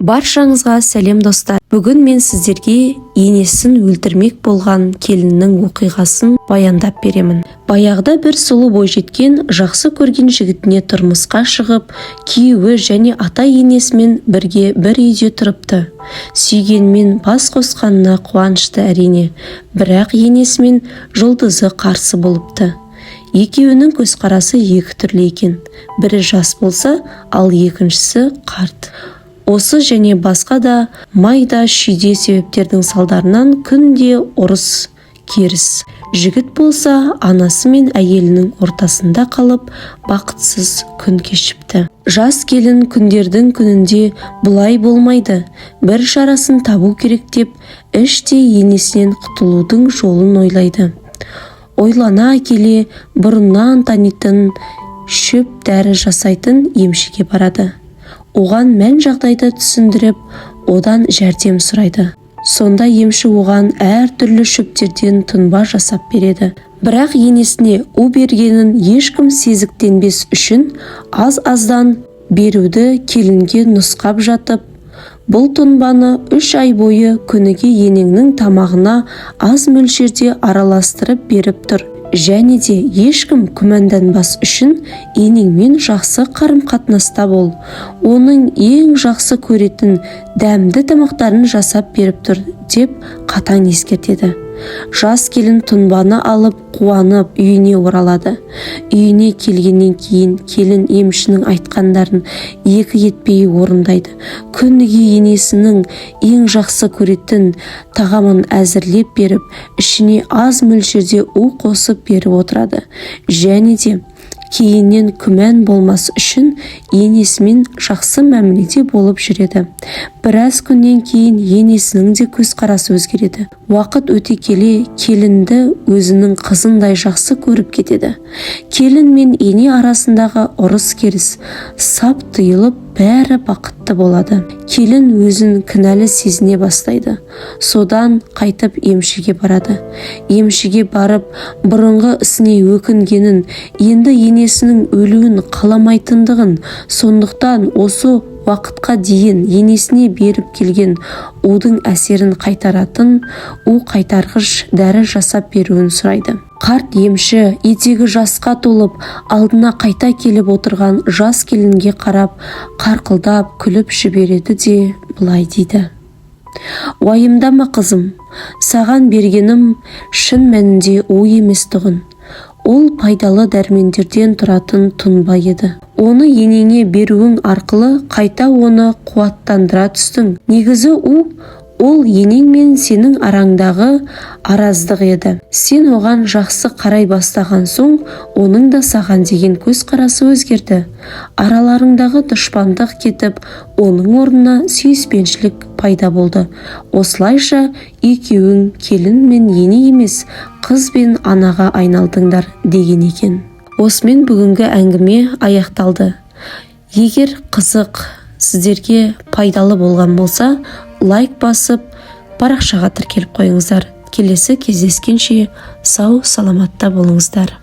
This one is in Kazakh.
Баршаңызға сәлем достар. Бүгін мен сіздерге енесін өлтірмек болған келіннің оқиғасын баяндап беремін. Баяғыда бір сұлу бойжеткен жақсы көрген жігітіне тұрмысқа шығып, күйеуі және ата енесімен бірге бір үйде тұрыпты. Сүйгенмен бас қосқанына қуанышты әрине, бірақ енесімен жұлдызы қарсы болыпты. Екеуінің көзқарасы екі түрлі екен. Бірі жас болса, ал екіншісі қарт. Осы және басқа да майда шүйде себептердің салдарынан күнде ұрыс керіс. Жігіт болса анасы мен әйелінің ортасында қалып бақытсыз күн кешіпті. Жас келін күндердің күнінде бұлай болмайды, бір шарасын табу керек деп іштей енесінен құтылудың жолын ойлайды. Ойлана келе бұрыннан танитын шөп дәрі жасайтын емшіге барады. Оған мән жағдайды түсіндіріп, одан жәрдем сұрайды. Сонда емші оған әр түрлі шөптерден тұнба жасап береді. Бірақ енесіне у бергенін ешкім сезіктенбес үшін аз-аздан беруді келінге нұсқап жатып, бұл тұнбаны 3 ай бойы күніге енеңнің тамағына аз мөлшерде араластырып беріп тұр. Және де ешкім күмәнданбас үшін енеңмен жақсы қарым-қатынаста бол. Оның ең жақсы көретін дәмді тамақтарын жасап беріп тұр деп қатаң ескертеді. Жас келін тұнбаны алып қуанып үйіне оралады. Үйіне келгеннен кейін келін емшінің айтқандарын екі етпей орындайды. Күніге енесінің ең жақсы көретін тағамын әзірлеп беріп, ішіне аз мөлшерде у қосып беріп отырады. Және де кейіннен күмән болмас үшін енесімен жақсы мәміледе болып жүреді. Біраз күннен кейін енесінің де көзқарасы өзгереді. Уақыт өте келе келінді өзінің қызындай жақсы көріп кетеді. Келін мен ене арасындағы ұрыс керіс сап тыйылып, бәрі бақытты болады. Келін өзін кінәлі сезіне бастайды. Содан қайтып емшіге барады. Емшіге барып, бұрынғы ісіне өкінгенін, енді енесінің өлуін қаламайтындығын, сондықтан осы уақытқа дейін енесіне беріп келген удың әсерін қайтаратын у қайтарғыш дәрі жасап беруін сұрайды. Қарт емші етегі жасқа толып, алдына қайта келіп отырған жас келінге қарап, қарқылдап күліп жібереді де былай дейді: "Уайымдама қызым, саған бергенім шын мәнінде у емес тұғын. Ол пайдалы дәрмендерден тұратын тұнба еді. Оны енеңе беруің арқылы қайта оны қуаттандыра түстің. Негізі ол енең мен сенің араңдағы араздық еді. Сен оған жақсы қарай бастаған соң, оның да саған деген көзқарасы өзгерді. Араларыңдағы дұшпандық кетіп, оның орнына сүйіспеншілік пайда болды. Осылайша екеуің келін мен ене емес, қыз бен анаға айналдыңдар" деген екен. Осымен бүгінгі әңгіме аяқталды. Егер қызық, сіздерге пайдалы болған болса, лайк басып, парақшаға тіркеліп қойыңыздар. Келесі кездескенше сау саламатта болыңыздар.